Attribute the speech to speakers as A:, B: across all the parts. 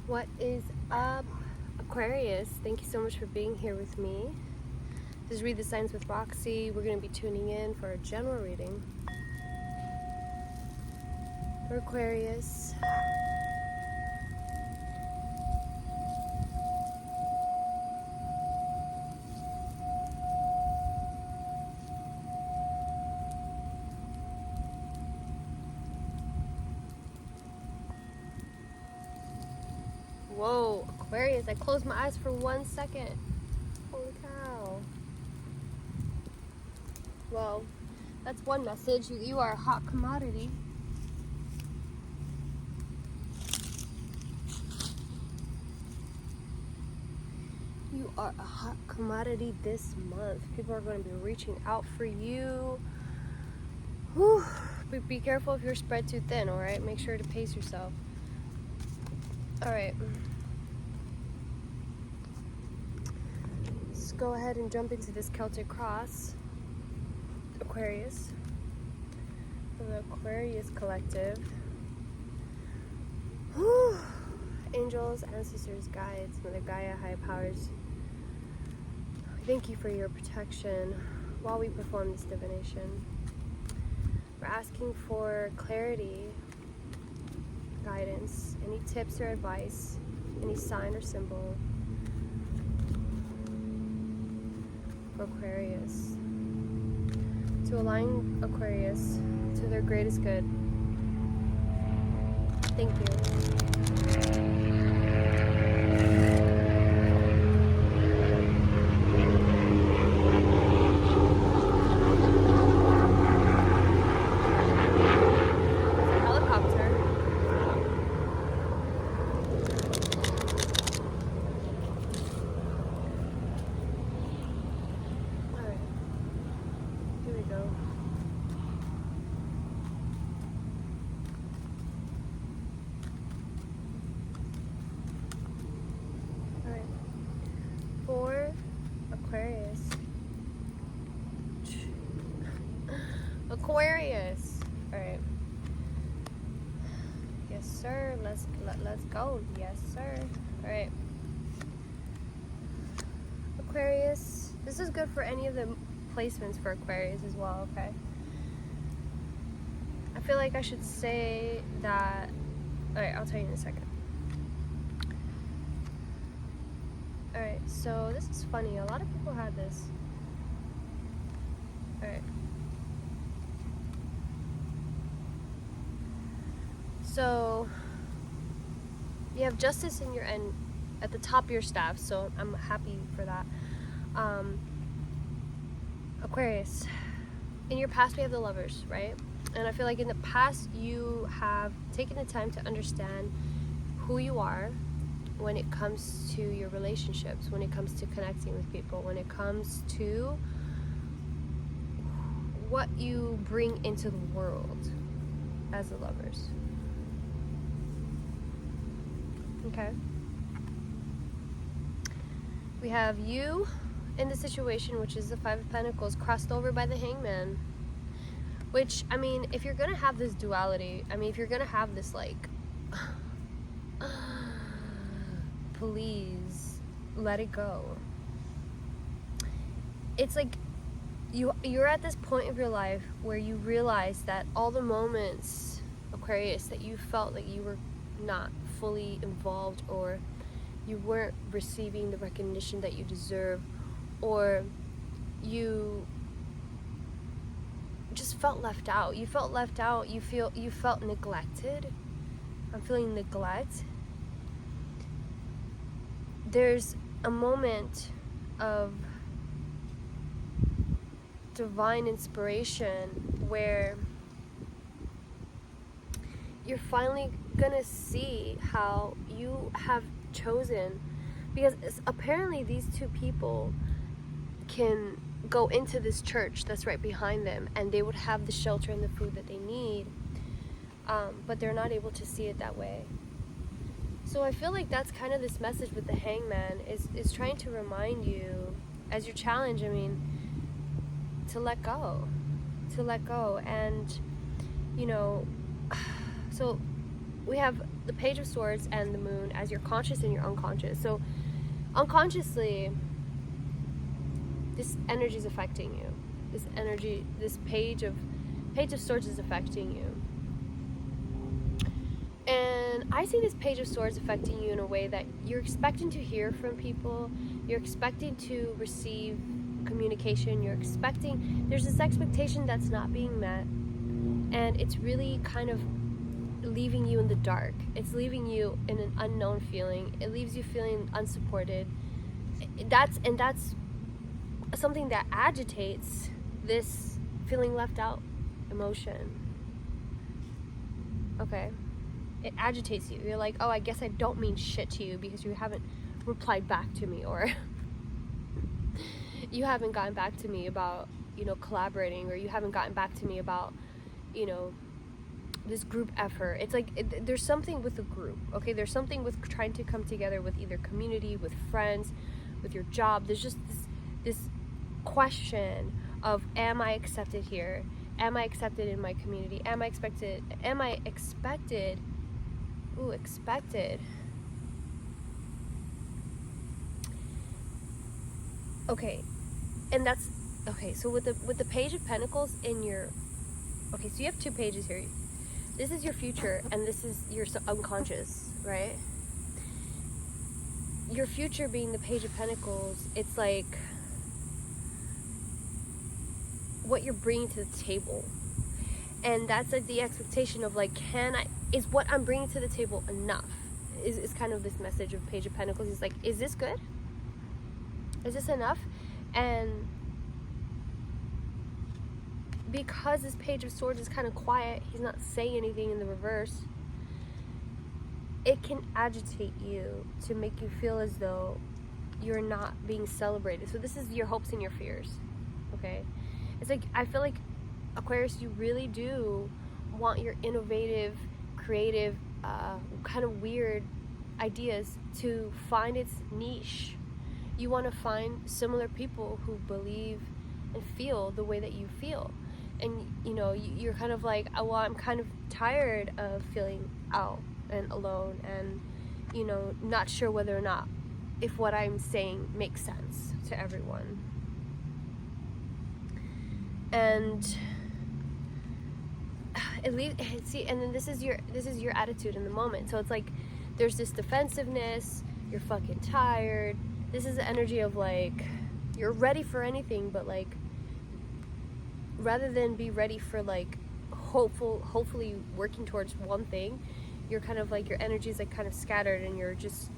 A: What is up, Aquarius? Thank you so much for being here with me. This is Read the Signs with Roxy. We're going to be tuning in for a general reading for Aquarius. Whoa, Aquarius, I closed my eyes for 1 second. Holy cow. Well, that's one message. You are a hot commodity. You are a hot commodity this month. People are going to be reaching out for you. Whew. But be careful if you're spread too thin, alright? Make sure to pace yourself. Alright. Let's go ahead and jump into this Celtic cross. Aquarius. For the Aquarius collective. Whew. Angels, ancestors, guides, Mother Gaia, high powers. Thank you for your protection while we perform this divination. We're asking for clarity, guidance, any tips or advice, any sign or symbol for Aquarius, to align Aquarius to their greatest good. Thank you. For Aquarius. All right. Yes, sir. Let's go. Yes, sir. All right. Aquarius. This is good for any of the placements for Aquarius as well. Okay. I feel like I should say that. All right. I'll tell you in a second. Alright, so this is funny. A lot of people had this. Alright. So, you have justice in your end at the top of your staff, so I'm happy for that. Aquarius, in your past we have the Lovers, right? And I feel like in the past you have taken the time to understand who you are when it comes to your relationships, when it comes to connecting with people, when it comes to what you bring into the world as the Lovers. Okay. We have you in the situation, which is the Five of Pentacles, crossed over by the Hangman. Which, I mean, if you're gonna have this duality, I mean, if you're gonna have this, like, please let it go. It's like you're at this point of your life where you realize that all the moments, Aquarius, that you felt like you were not fully involved, or you weren't receiving the recognition that you deserve, or you just felt left out. You felt left out. You felt neglected. I'm feeling neglect. There's a moment of divine inspiration where you're finally gonna see how you have chosen, because apparently these two people can go into this church that's right behind them and they would have the shelter and the food that they need, but they're not able to see it that way. So I feel like that's kind of this message with the Hangman, is trying to remind you, as your challenge, I mean, to let go. And, you know, So we have the Page of Swords and the Moon as your conscious and your unconscious. So unconsciously, this energy is affecting you. This energy, this Page of Swords is affecting you. And I see this Page of Swords affecting you in a way that you're expecting to hear from people. You're expecting to receive communication. There's this expectation that's not being met. And it's really kind of leaving you in the dark. It's leaving you in an unknown feeling. It leaves you feeling unsupported. That's something that agitates this feeling left out emotion. Okay? It agitates you. You're like, oh, I guess I don't mean shit to you because you haven't replied back to me, or you haven't gotten back to me about, collaborating, or you haven't gotten back to me about, this group effort. It's like there's something with the group, okay? There's something with trying to come together with either community, with friends, with your job. There's just this question of, am I accepted here? Am I accepted in my community? Am I expected? Ooh, expected. Okay, and that's okay. So with the Page of Pentacles in your, okay, so you have two pages here. This is your future, and this is your unconscious, right? Your future being the Page of Pentacles, it's like what you're bringing to the table. And that's like the expectation of like, is what I'm bringing to the table enough? Is kind of this message of Page of Pentacles. It's like, is this good? Is this enough? And because this Page of Swords is kind of quiet, he's not saying anything in the reverse, it can agitate you to make you feel as though you're not being celebrated. So this is your hopes and your fears, okay? It's like, I feel like, Aquarius, you really do want your innovative, creative, kind of weird ideas to find its niche. You want to find similar people who believe and feel the way that you feel. And you're kind of like, oh, well, I'm kind of tired of feeling out and alone, and not sure whether or not if what I'm saying makes sense to everyone. And and then this is your attitude in the moment. So it's like there's this defensiveness, you're fucking tired. This is the energy of like you're ready for anything, but like rather than be ready for like hopefully working towards one thing, you're kind of like your energy is like kind of scattered and you're just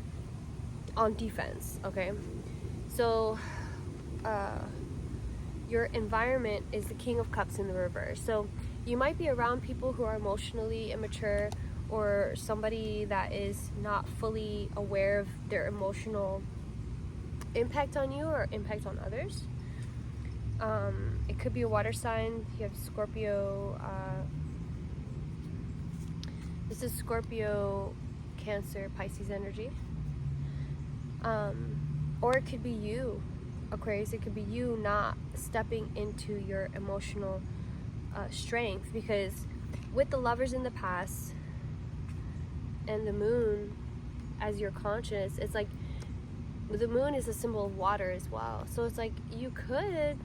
A: on defense, okay? So your environment is the King of Cups in the reverse. So you might be around people who are emotionally immature, or somebody that is not fully aware of their emotional impact on you or impact on others. It could be a water sign. You have Scorpio. This is Scorpio, Cancer, Pisces energy. Or it could be you, Aquarius. It could be you not stepping into your emotional strength, because with the Lovers in the past and the Moon as your conscious, it's like the Moon is a symbol of water as well. So it's like you could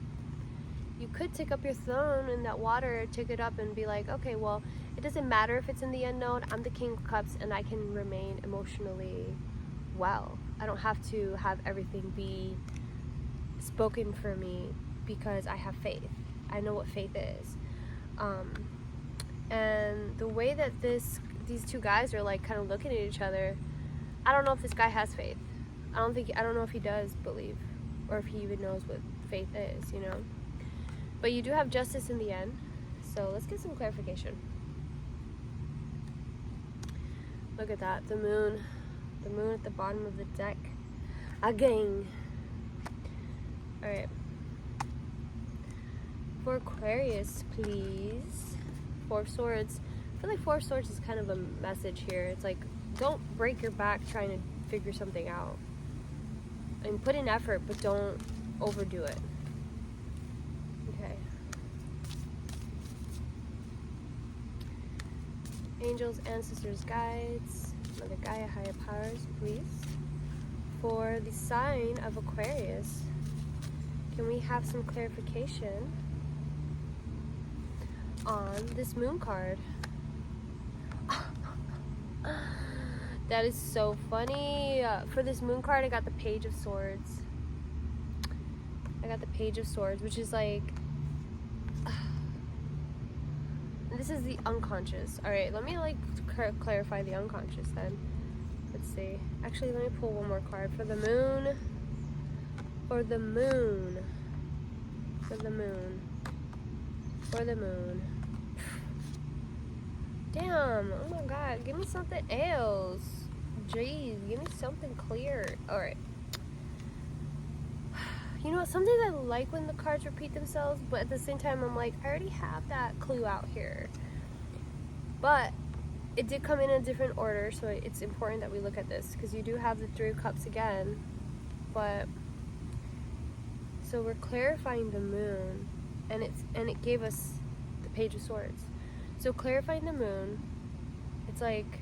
A: take up your throne in that water, take it up and be like, okay, well, it doesn't matter if it's in the unknown. I'm the King of Cups and I can remain emotionally well. I don't have to have everything be spoken for me because I have faith. I know what faith is. And the way that these two guys are like kind of looking at each other, I don't know if this guy has faith. I don't know if he does believe, or if he even knows what faith is, But you do have Justice in the end, so let's get some clarification. Look at that, the moon at the bottom of the deck again. All right, for Aquarius, please. Four of Swords. I feel like Four of Swords is kind of a message here. It's like, don't break your back trying to figure something out. And put in effort, but don't overdo it. Okay. Angels, ancestors, guides, Mother Gaia, higher powers, please. For the sign of Aquarius, can we have some clarification on this moon card? That is so funny. For this moon card, I got the Page of Swords. I got the Page of Swords, which is like... this is the unconscious. Alright, let me like clarify the unconscious then. Let's see. Actually, let me pull one more card for the moon. For the moon. For the moon. For the moon. Damn. Oh my god. Give me something else. Jeez. Give me something clear. Alright. You know, sometimes I like when the cards repeat themselves, but at the same time, I'm like, I already have that clue out here. But it did come in a different order, so it's important that we look at this, because you do have the Three of Cups again. But so we're clarifying the moon, and it gave us the Page of Swords. So clarifying the moon, it's like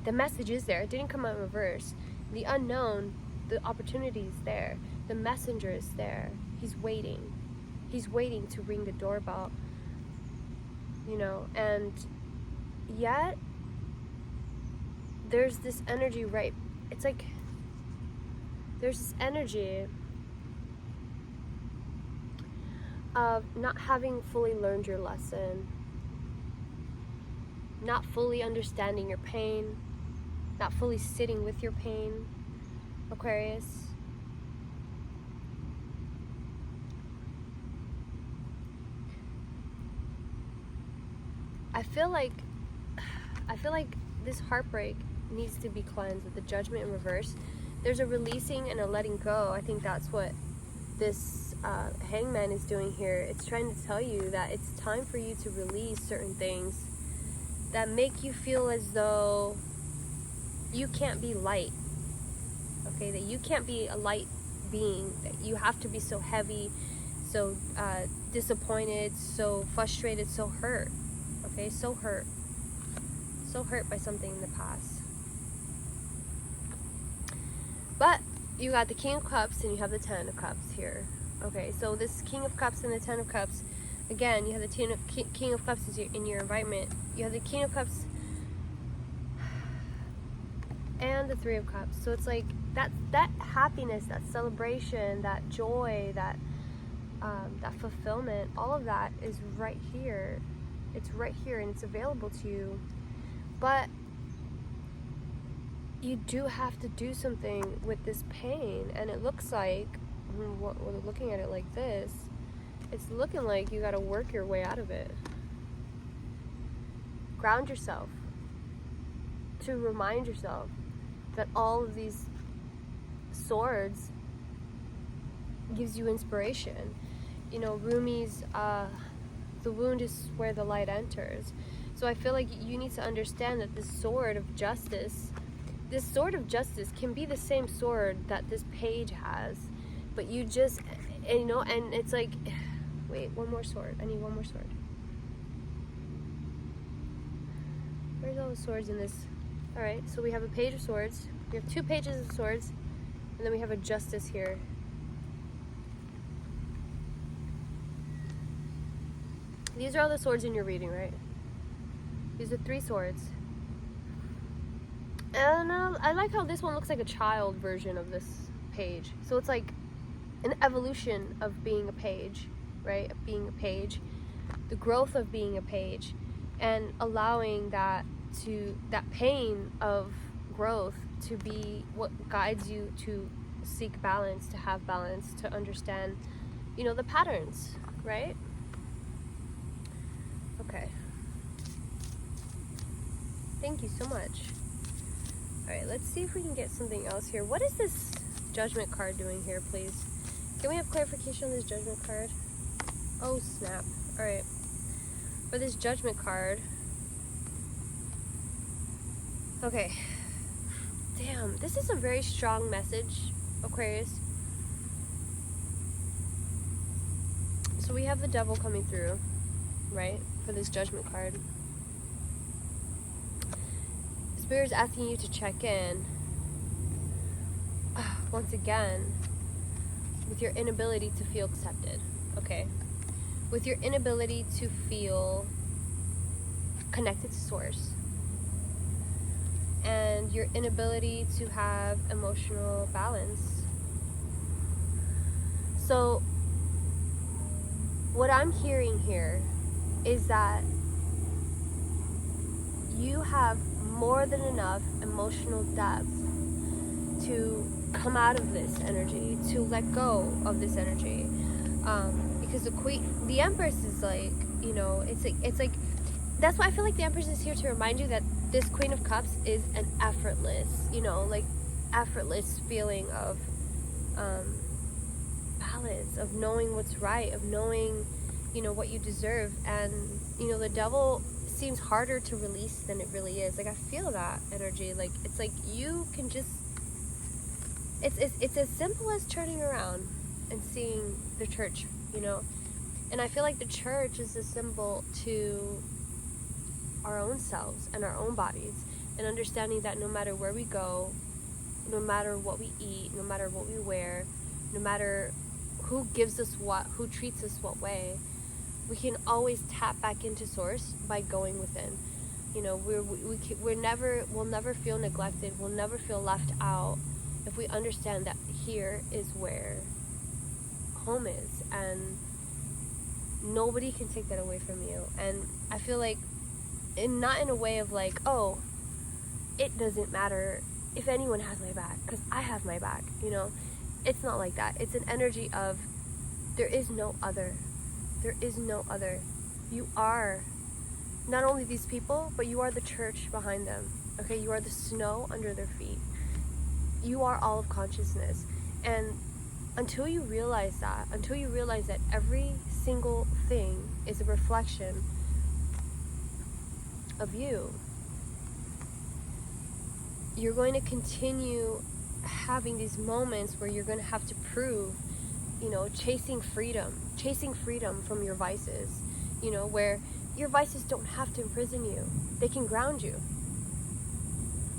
A: the message is there. It didn't come out in reverse. The unknown, the opportunity is there. The messenger is there. He's waiting. He's waiting to ring the doorbell. You know, and yet there's this energy, right? It's like there's this energy of not having fully learned your lesson, not fully understanding your pain, not fully sitting with your pain, Aquarius. I feel like this heartbreak needs to be cleansed with the Judgment in reverse. There's a releasing and a letting go. I think that's what this Hangman is doing here. It's trying to tell you that it's time for you to release certain things that make you feel as though you can't be light. Okay, that you can't be a light being, that you have to be so heavy, so disappointed, so frustrated, so hurt. Okay, so hurt by something in the past. But you got the King of Cups and you have the Ten of Cups here. Okay, so this King of Cups and the Ten of Cups, again, you have the King of Cups in your environment. You have the King of Cups and the Three of Cups. So it's like that happiness, that celebration, that joy, that fulfillment, all of that is right here. It's right here and it's available to you. But you do have to do something with this pain, and it looks like, looking at it like this, it's looking like you got to work your way out of it. Ground yourself to remind yourself that all of these swords gives you inspiration. You know, Rumi's the wound is where the light enters. So I feel like you need to understand that this sword of justice can be the same sword that this page has, but you just, you know, and it's like, wait, one more sword. I need one more sword. Where's all the swords in this? All right, so we have a Page of Swords. We have two pages of swords, and then we have a Justice here. These are all the swords in your reading, right? These are three swords. And I like how this one looks like a child version of this page. So it's like an evolution of being a page, right? Of being a page. The growth of being a page. And allowing that pain of growth to be what guides you to seek balance, to have balance, to understand, you know, the patterns, right? Okay. Thank you so much. Alright, let's see if we can get something else here. What is this Judgment card doing here, please? Can we have clarification on this Judgment card? Oh, snap. Alright. For this Judgment card. Okay. Damn, this is a very strong message, Aquarius. So we have the Devil coming through, right? For this Judgment card. Spirit's asking you to check in once again with your inability to feel accepted, okay? With your inability to feel connected to source, and your inability to have emotional balance. So what I'm hearing here is that you have more than enough emotional depth to come out of this energy, to let go of this energy, because the Empress is like, you know, it's like that's why I feel like the Empress is here to remind you that this Queen of Cups is an effortless, you know, like effortless feeling of balance, of knowing what's right, of knowing, you know, what you deserve. And, you know, the devil seems harder to release than it really is. Like, I feel that energy. Like, it's like you can just, it's as simple as turning around and seeing the church, you know. And I feel like the church is a symbol to our own selves and our own bodies, and understanding that no matter where we go, no matter what we eat, no matter what we wear, no matter who gives us what, who treats us what way, we can always tap back into source by going within. You know, we'll never feel neglected, we'll never feel left out if we understand that here is where home is, and nobody can take that away from you. And I feel like, and not in a way of like, oh, it doesn't matter if anyone has my back because I have my back, you know. It's not like that. It's an energy of there is no other. There is no other. You are not only these people, but you are the church behind them. Okay, you are the snow under their feet. You are all of consciousness. And until you realize that every single thing is a reflection of you, you're going to continue having these moments where you're going to have to prove, you know, chasing freedom from your vices, you know, where your vices don't have to imprison you. They can ground you.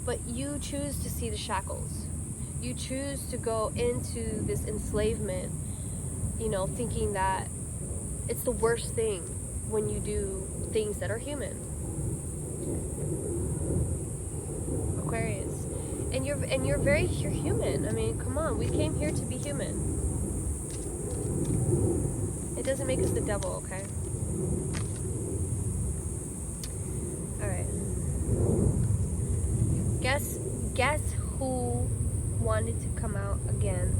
A: But you choose to see the shackles. You choose to go into this enslavement, you know, thinking that it's the worst thing when you do things that are human. Aquarius. And you're human. I mean, come on, we came here to be human. It doesn't make us the devil, okay? Alright. Guess who wanted to come out again?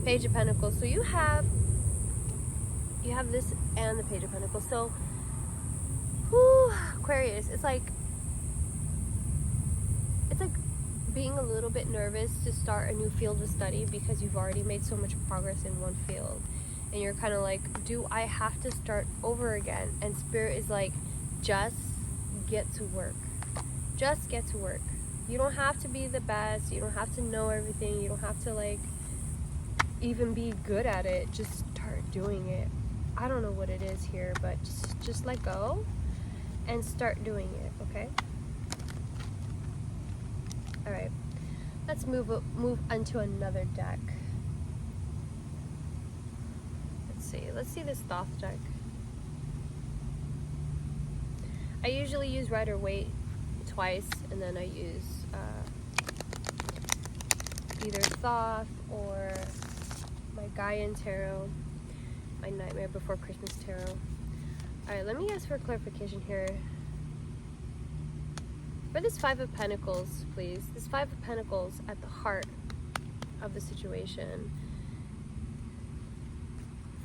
A: Page of Pentacles. So you have this and the Page of Pentacles. So, whew, Aquarius, it's like being a little bit nervous to start a new field of study because you've already made so much progress in one field, and you're kind of like, do I have to start over again? And Spirit is like, just get to work. Just get to work. You don't have to be the best, you don't have to know everything, you don't have to like even be good at it. Just start doing it. I don't know what it is here, but just let go and start doing it, okay? Alright, let's move onto another deck. Let's see this Thoth deck. I usually use Rider-Waite twice, and then I use either Thoth or my Gaian Tarot, my Nightmare Before Christmas Tarot. Alright, let me ask for clarification here. For this Five of Pentacles, please. This Five of Pentacles at the heart of the situation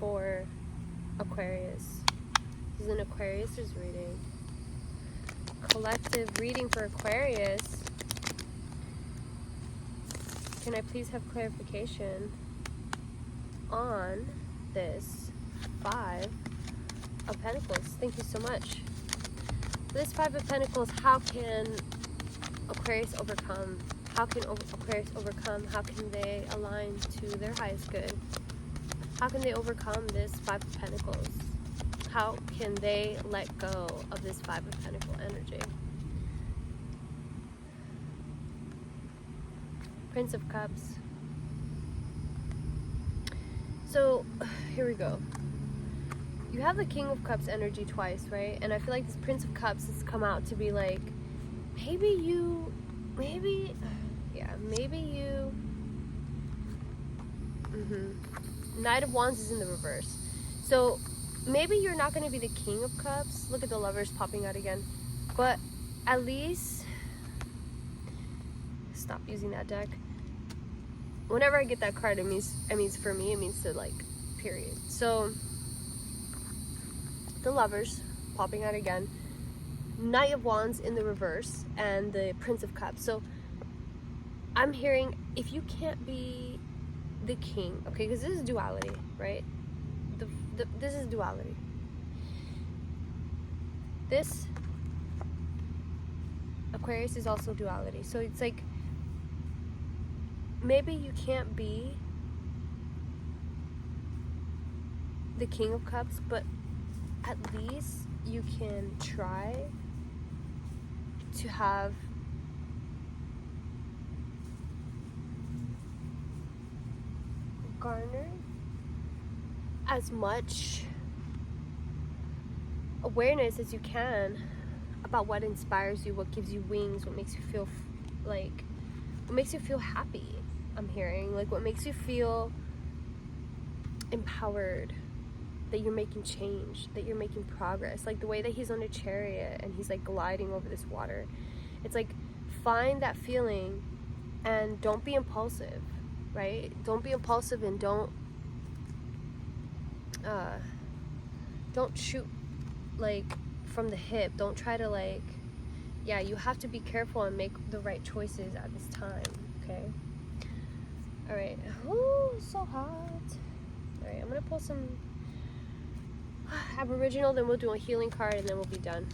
A: for Aquarius. This is an Aquarius's reading. Collective reading for Aquarius. Can I please have clarification on this Five of Pentacles? Thank you so much. This Five of Pentacles, how can Aquarius overcome? How can Aquarius overcome? How can they align to their highest good? How can they overcome this Five of Pentacles? how can they let go of this Five of Pentacle energy? Prince of Cups. So here we go. You have the King of Cups energy twice, right? And I feel like this Prince of Cups has come out to be like, maybe you Knight of Wands is in the reverse. So maybe you're not going to be the King of Cups. Look at the Lovers popping out again. But at least, stop using that deck. Whenever I get that card, it means for me, it means to, like, period. So the Lovers popping out again. Knight of Wands in the reverse, and the Prince of Cups. So I'm hearing, if you can't be the king, okay, because this is duality, right? This is duality. This Aquarius is also duality. So it's like, maybe you can't be the King of Cups, but at least you can try to have garnered as much awareness as you can about what inspires you, what gives you wings, what makes you feel like, what makes you feel happy. I'm hearing, like, what makes you feel empowered, that you're making change, that you're making progress. Like the way that he's on a chariot and he's like gliding over this water. It's like, find that feeling and don't be impulsive, right? Don't be impulsive, and don't shoot like from the hip. Don't try to, like, yeah, you have to be careful and make the right choices at this time, okay? All right. Ooh, so hot. All right, I'm gonna pull some Aboriginal, then we'll do a healing card, and then we'll be done.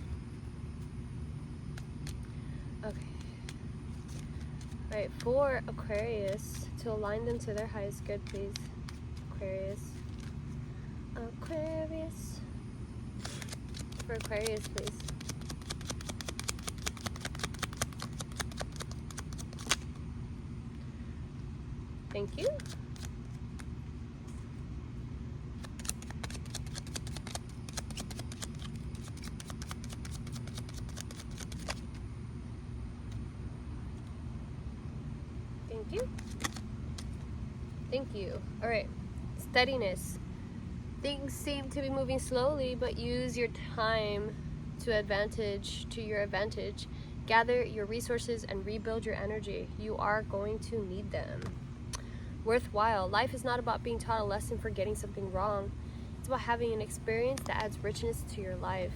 A: Okay. All right, for Aquarius, to align them to their highest good, please. Aquarius. Aquarius. For Aquarius, please. Thank you. Thank you. Thank you. All right. Steadiness. Things seem to be moving slowly, but use your time to your advantage. Gather your resources and rebuild your energy. You are going to need them. Worthwhile. Life is not about being taught a lesson for getting something wrong. It's about having an experience that adds richness to your life.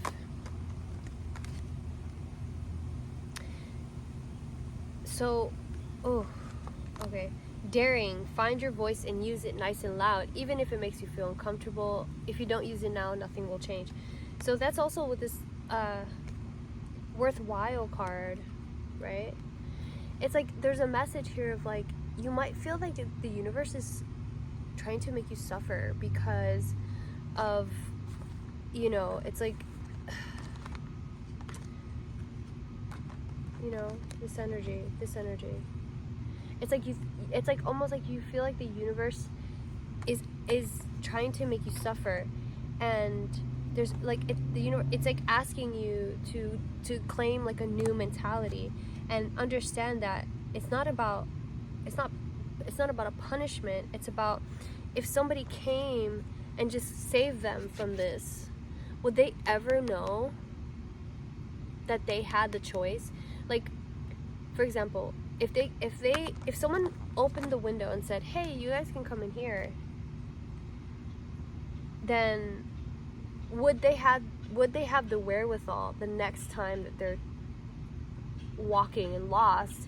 A: So, okay. Daring. Find your voice and use it nice and loud, even if it makes you feel uncomfortable. If you don't use it now, nothing will change. So that's also with this worthwhile card, right? It's like there's a message here of, like, you might feel like the universe is trying to make you suffer because of, you know, it's like, you know, this energy. It's like it's like almost like you feel like the universe is trying to make you suffer, and there's like it's like asking you to claim like a new mentality and understand that it's not about a punishment. It's about, if somebody came and just saved them from this, would they ever know that they had the choice? Like, for example, if someone opened the window and said, "Hey, you guys can come in here," then would they have the wherewithal the next time that they're walking and lost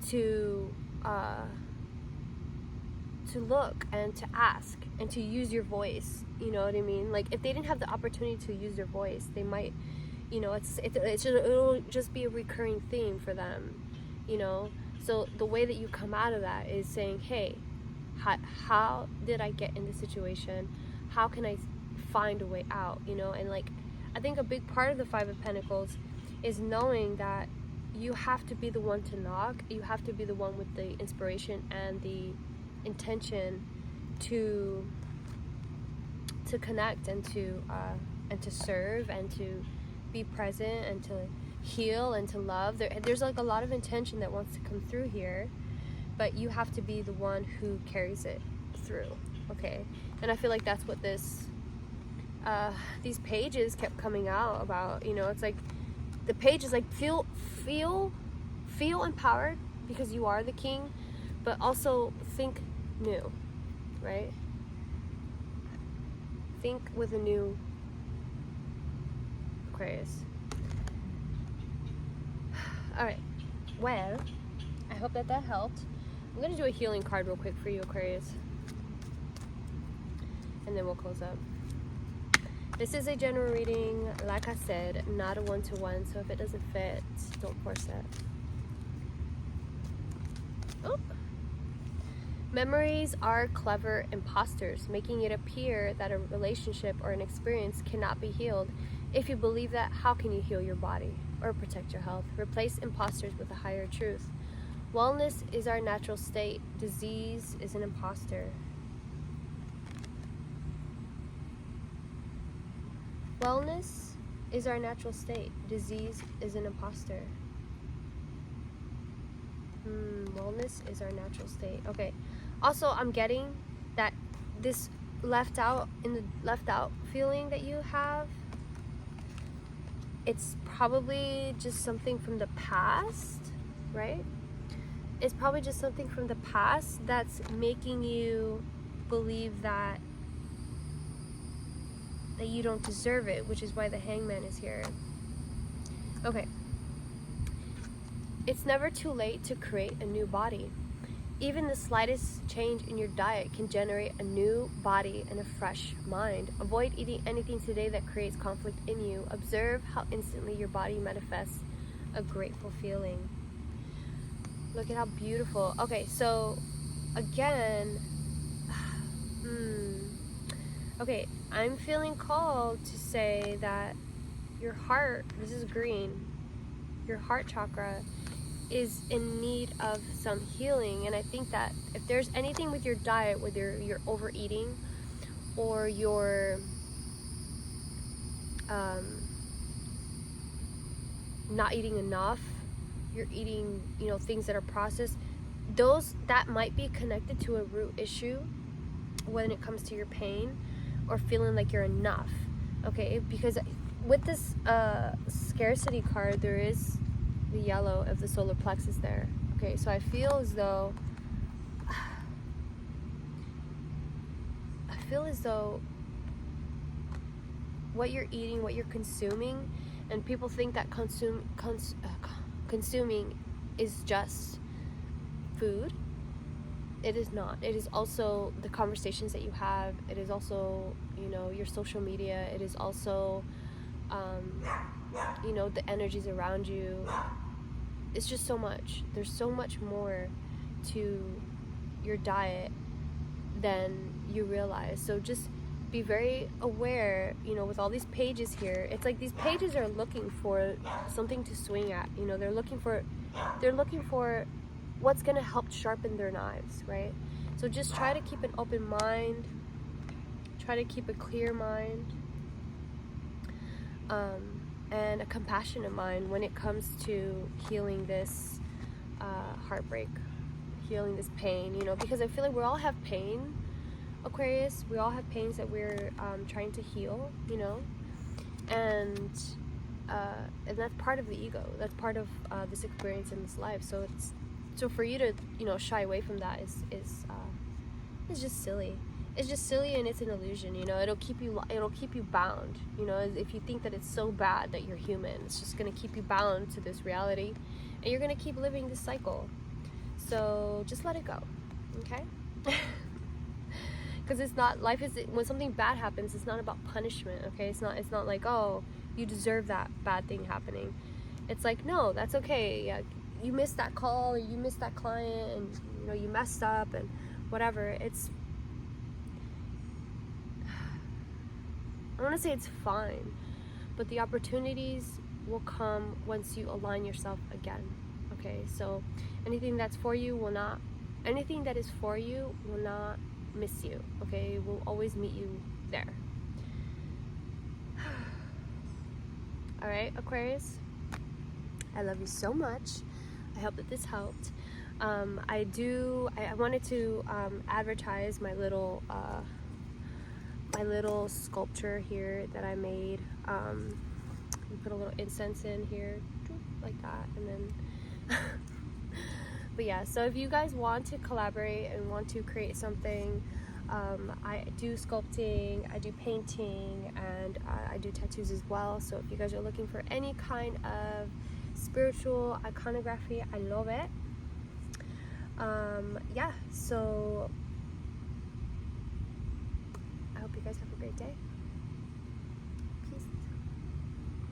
A: to look and to ask and to use your voice? You know what I mean? Like, if they didn't have the opportunity to use their voice, they might, you know, it'll just be a recurring theme for them, you know. So the way that you come out of that is saying, hey, how did I get in this situation? How can I find a way out, you know. And like, I think a big part of the Five of Pentacles is knowing that you have to be the one to knock. You have to be the one with the inspiration and the intention to connect and to serve and to be present and to heal and to love. There's like a lot of intention that wants to come through here, but you have to be the one who carries it through, okay? And I feel like that's what these pages kept coming out about, you know. It's like the page is like feel empowered because you are the king, but also think new, right? Think with a new Aquarius. Alright, well, I hope that helped. I'm going to do a healing card real quick for you, Aquarius. And then we'll close up. This is a general reading, like I said, not a one-to-one, so if it doesn't fit, don't force it. Oh. Memories are clever imposters, making it appear that a relationship or an experience cannot be healed. If you believe that, how can you heal your body or protect your health? Replace imposters with a higher truth. Wellness is our natural state. Disease is an imposter. Wellness is our natural state. Disease is an imposter. Wellness is our natural state. Okay. Also, I'm getting that this left out feeling that you have, it's probably just something from the past, right? It's probably just something from the past that's making you believe that you don't deserve it, which is why the Hangman is here. Okay. It's never too late to create a new body. Even the slightest change in your diet can generate a new body and a fresh mind. Avoid eating anything today that creates conflict in you. Observe how instantly your body manifests a grateful feeling. Look at how beautiful. Okay, so again, okay, I'm feeling called to say that your heart, this is green, your heart chakra is in need of some healing. And I think that if there's anything with your diet, whether you're overeating or you're not eating enough, you're eating, you know, things that are processed, that might be connected to a root issue when it comes to your pain or feeling like you're enough, okay? Because with this scarcity card, there is the yellow of the solar plexus there, okay? So I feel as though what you're eating, what you're consuming, and people think that consuming is just food. It is not. It is also the conversations that you have. It is also, you know, your social media. It is also, you know, the energies around you. It's just so much. There's so much more to your diet than you realize. So just be very aware, you know, with all these pages here. It's like these pages are looking for something to swing at. You know, they're looking for what's going to help sharpen their knives, right? So just try to keep an open mind. Try to keep a clear mind. And a compassionate mind when it comes to healing this heartbreak, healing this pain, you know, because I feel like we all have pain, Aquarius. We all have pains that we're trying to heal, you know, and that's part of the ego. That's part of this experience in this life. So for you to, you know, shy away from that is just silly. It's just silly, and it's an illusion, you know. It'll keep you bound, you know. If you think that it's so bad that you're human, it's just gonna keep you bound to this reality, and you're gonna keep living this cycle. So just let it go, okay? Because it's not, life is, when something bad happens, it's not about punishment, okay? It's not like, oh, you deserve that bad thing happening. It's like, no, that's okay. Yeah, you missed that call, or you missed that client, and you know, you messed up and whatever. I want to say it's fine, but the opportunities will come once you align yourself again. Okay, so anything that is for you will not miss you. Okay, it will always meet you there. All right, Aquarius, I love you so much. I hope that this helped. I wanted to advertise my little sculpture here that I made. Put a little incense in here like that, and then but yeah, so if you guys want to collaborate and want to create something, I do sculpting, I do painting, and I do tattoos as well. So if you guys are looking for any kind of spiritual iconography, I love it. Yeah, so I hope you guys have a great day.